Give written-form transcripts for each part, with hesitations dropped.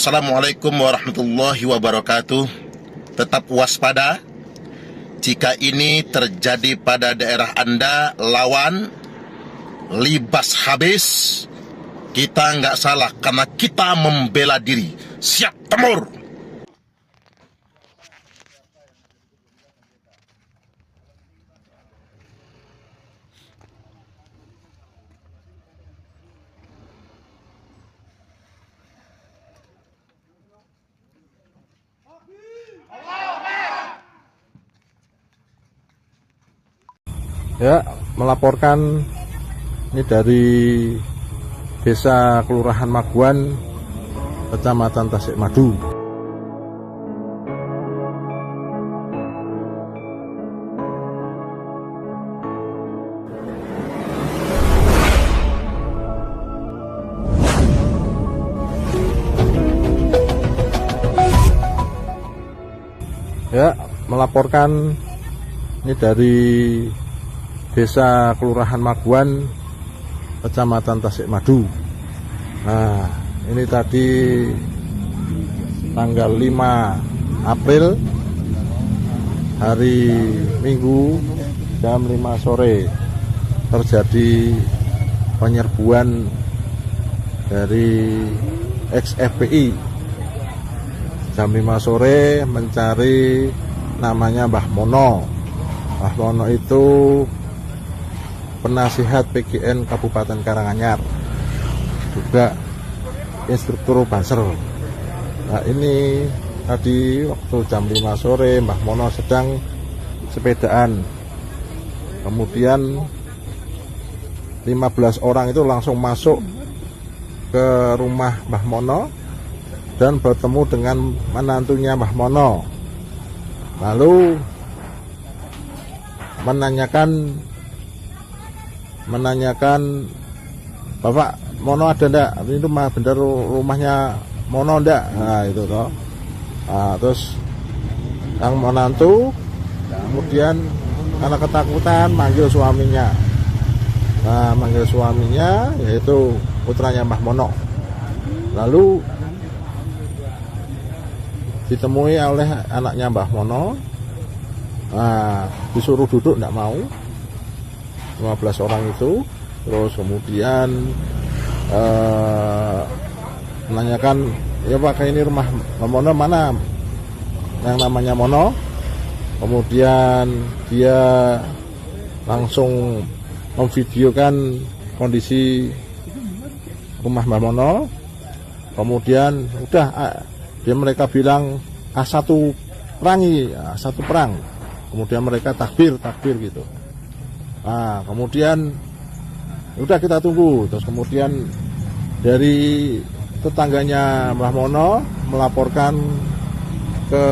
Assalamualaikum warahmatullahi wabarakatuh. Tetap waspada. Jika ini terjadi pada daerah Anda, lawan, libas habis. Kita nggak salah karena kita membela diri. Siap tempur. Ya, melaporkan ini dari Desa Kelurahan Maguan, Kecamatan Tasikmadu. Ya, melaporkan ini dari Desa Kelurahan Maguan, Kecamatan Tasikmadu. Nah, ini tadi tanggal 5 April, hari Minggu, jam 5 sore terjadi penyerbuan dari ex-FPI. Jam 5 sore mencari namanya Mbah Mono. Mbah Mono itu penasihat PGN Kabupaten Karanganyar, juga instruktur Banser. Nah, ini tadi waktu jam 5 sore Mbah Mono sedang sepedaan, kemudian 15 orang itu langsung masuk ke rumah Mbah Mono dan bertemu dengan menantunya Mbah Mono, lalu menanyakan Bapak Mono ada ndak? Ini benar rumahnya Mono ndak? Nah itu toh. Nah, terus yang menantu kemudian karena ketakutan manggil suaminya. Nah, manggil suaminya yaitu putranya Mbah Mono. Lalu ditemui oleh anaknya Mbah Mono. Nah, disuruh duduk ndak mau. 15 orang itu, terus kemudian menanyakan, ya Pak, ini rumah Mono mana yang namanya Mono. Kemudian dia langsung memvideokan kondisi rumah Mbah Mono. Kemudian udah mereka bilang A1 perangi, A1 perang. Kemudian mereka takbir gitu. Nah, kemudian udah kita tunggu. Terus kemudian dari tetangganya Mbah Mono melaporkan ke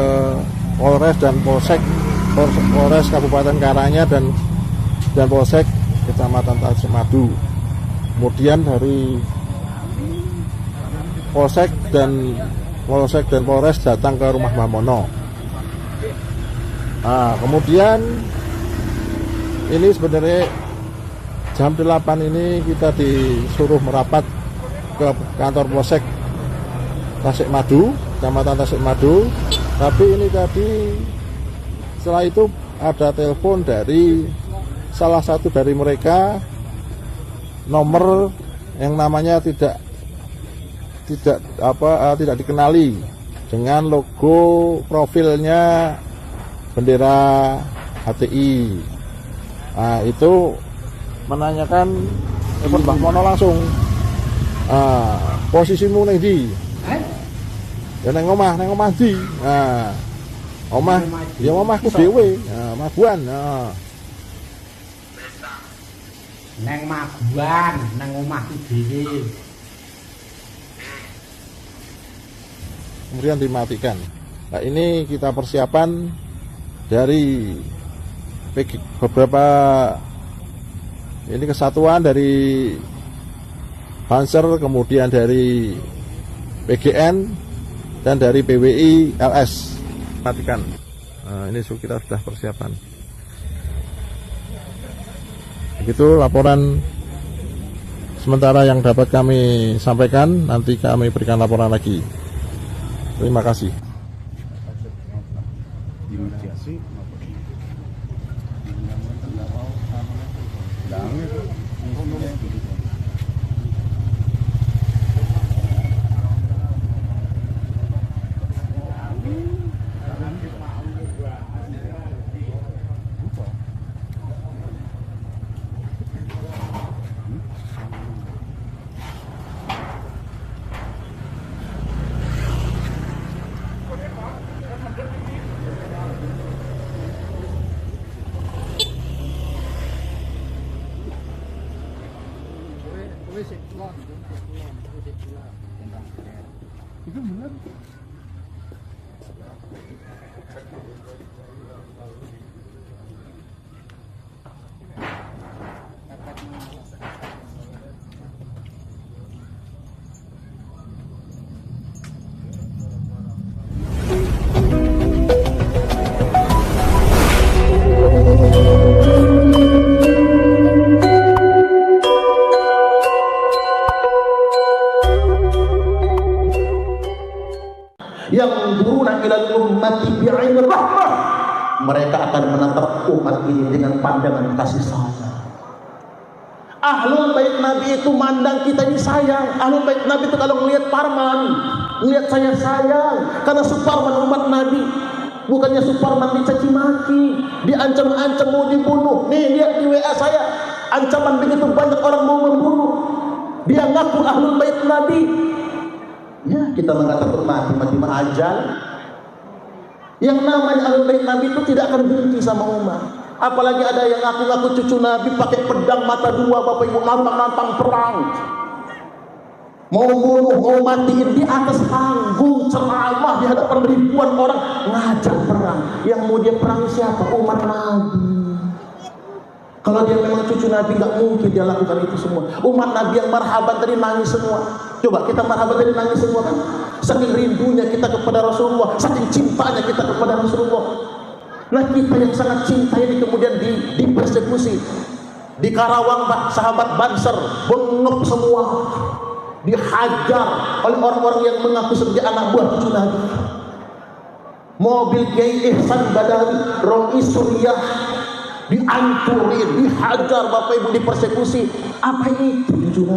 Polres dan Polres Kabupaten Karanganyar dan Polsek Kecamatan Tasikmadu. Kemudian dari Polsek dan Polres datang ke rumah Mbah Mono. Nah, kemudian ini sebenarnya jam 8 ini kita disuruh merapat ke kantor Polsek Tasikmadu, Kecamatan Tasikmadu. Tapi ini tadi setelah itu ada telepon dari salah satu dari mereka, nomor yang namanya tidak dikenali, dengan logo profilnya bendera HTI. Nah, itu menanyakan Mbah Mono langsung, posisimu neng di? Ya neng omah di. Nah, omahku dhewe, Maguan. Neng Maguan, neng omahku dhewe. Kemudian dimatikan. Nah, ini kita persiapan dari beberapa ini kesatuan dari Banser, kemudian dari PGN dan dari PWI LS. Matikan. Nah, ini kita sudah persiapan. Begitu laporan sementara yang dapat kami sampaikan, nanti kami berikan laporan lagi. Terima kasih. Yang duruna ilal ummati bi'ainir rahmah, mereka akan menatap umat ini dengan pandangan kasih sayang. Ahlul bait Nabi itu mandang kita ini sayang. Ahlul bait Nabi itu kalau melihat Parman, melihat saya sayang, karena Suparman umat Nabi. Bukannya Suparman dicaci maki, diancam-ancam mau dibunuh. Nih lihat di WA saya, ancaman begitu banyak orang mau membunuh. Dia ngaku ahlul bait Nabi. Ya, kita mengatakan mati ajal. Yang namanya ahlul bait Nabi itu tidak akan benci sama umat. Apalagi ada yang ngaku-ngaku cucu Nabi pakai pedang mata dua, Bapak Ibu, nantang-nantang perang. Mau bunuh, mau matiin di atas panggung ceramah di hadapan ribuan orang ngajak perang. Yang mau dia perang siapa? Umat Nabi. Kalau dia memang cucu Nabi, nggak mungkin dia lakukan itu semua. Umat Nabi yang marhaban tadi nangis semua. Coba kita marhaban tadi nangis semua kan? Saking rindunya kita kepada Rasulullah, saking cintanya kita kepada Rasulullah. Nah kita yang sangat cinta ini kemudian dipersekusi. Di Karawang, sahabat Banser bengok semua, dihajar oleh orang-orang yang mengaku sebagai anak buah cucu Nabi. Mobil Kiai Ihsan Badawi, Romi Suriah dihancurin, dihajar, Bapak Ibu, dipersekusi. Apa itu jujur?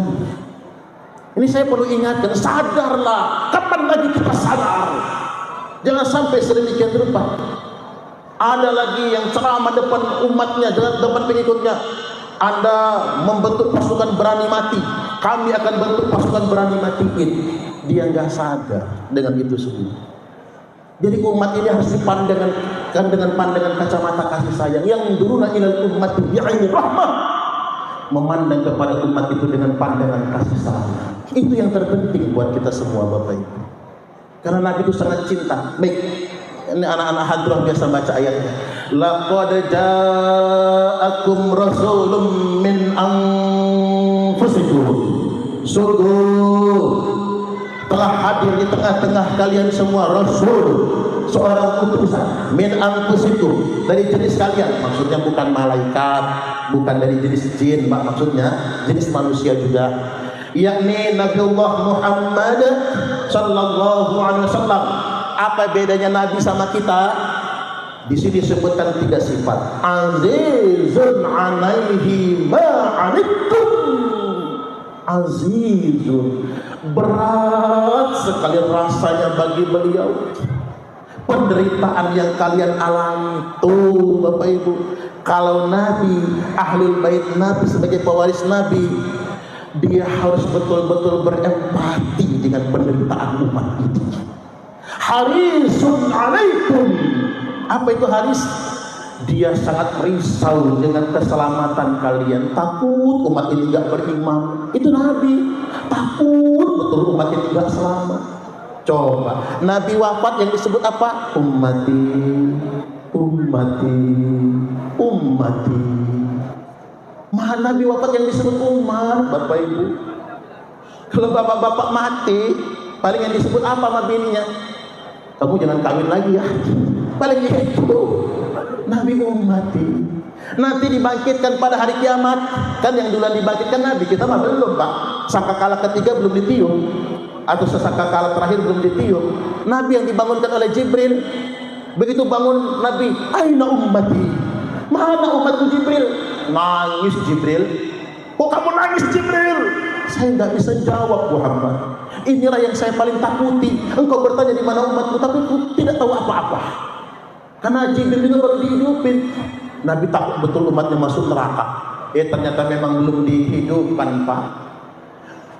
Ini saya perlu ingatkan, sadarlah. Kapan lagi kita sadar? Jangan sampai sedemikian rupa. Ada lagi yang ceramah depan umatnya, depan pengikutnya. Anda membentuk pasukan berani mati, kami akan bentuk pasukan berani matiin. Dia nggak sadar dengan itu semua. Jadi umat ini harus dipandangkan dengan pandangan kacamata kasih sayang. Yang duruna ilal ummati bi'ainir rahmah, memandang kepada umat itu dengan pandangan kasih sayang. Itu yang terpenting buat kita semua, Bapak Ibu. Karena Nabi itu sangat cinta. Baik, ini anak-anak hadrah biasa baca ayatnya. Laqad ja'akum rasulun min anfusikum. Sungguh telah hadir di tengah-tengah kalian semua Rasul, seorang utusan min anfusikum, dari jenis kalian. Maksudnya bukan malaikat, bukan dari jenis jin, maksudnya jenis manusia juga, yakni Nabiullah Muhammad sallallahu alaihi wasallam. Apa bedanya Nabi sama kita? Di sini disebutkan 3 sifat. Azizun alaihi ma'anittum. Azizun, berat sekali rasanya bagi beliau penderitaan yang kalian alami. Tuh Bapak Ibu, kalau Nabi, ahlul bait Nabi sebagai pewaris Nabi, dia harus betul-betul berempati dengan penderitaan umat itu. Harisun alaikum. Apa itu haris? Dia sangat risau dengan keselamatan kalian, takut umat ini gak beriman. Itu Nabi, takut betul umat ini gak selamat. Coba Nabi wafat yang disebut apa? Ummati, ummati, ummati. Maha Nabi wafat yang disebut umat, Bapak Ibu. Kalau bapak-bapak mati, paling yang disebut apa sama bininya? Kamu jangan kawin lagi ya. Paling itu Nabi ummati. Nanti dibangkitkan pada hari kiamat. Kan yang duluan dibangkitkan Nabi, kita mah belum, Pak. Sangkakala ketiga belum ditiup. atau sesakakala terakhir belum ditiup, Nabi yang dibangunkan oleh Jibril. Begitu bangun Nabi, aina ummati, mana umatku Jibril? Nangis Jibril. Kok kamu nangis Jibril? Saya nggak bisa jawab Muhammad. Inilah yang saya paling takuti. Engkau bertanya di mana umatku, tapi aku tidak tahu apa-apa. Karena Jibril juga baru dihidupin. Nabi takut betul umatnya masuk neraka. Ternyata memang belum dihidupkan, Pak.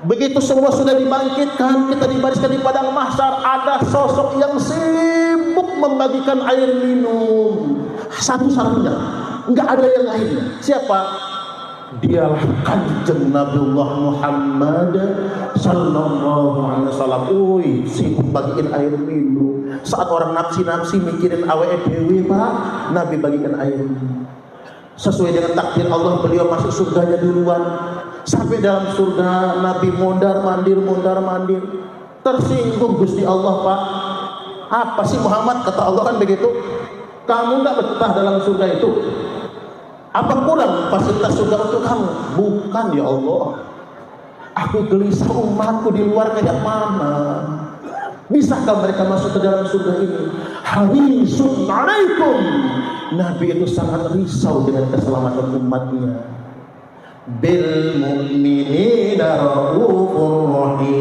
Begitu semua sudah dibangkitkan, kita dibariskan di padang mahsyar, ada sosok yang sibuk membagikan air minum. Satu-satunya, nggak ada yang lainnya. Siapa? Dialah Kanjeng Nabiullah Muhammad sallallahu alaihi wasallam. Sibuk bagiin air minum. Saat orang nafsi-nafsi mikirin awake dhewe, Pak, Nabi bagikan air minum. Sesuai dengan takdir Allah, beliau masuk surganya duluan. Sampai dalam surga Nabi mondar-mandir. Tersinggung Gusti Allah, Pak. Apa sih Muhammad? Kata Allah kan begitu. Kamu nggak betah dalam surga itu? Apa kurang fasilitas surga untuk kamu? Bukan ya Allah. Aku gelisah umatku di luar kayak mana. Bisakah mereka masuk ke dalam surga ini? Harisun alaikum. Nabi itu sangat risau dengan keselamatan umatnya. Bil mu'minina raufur rahim.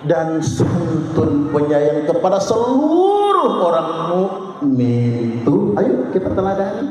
Dan santun penyayang kepada seluruh orang mukmin. Ayo kita teladani.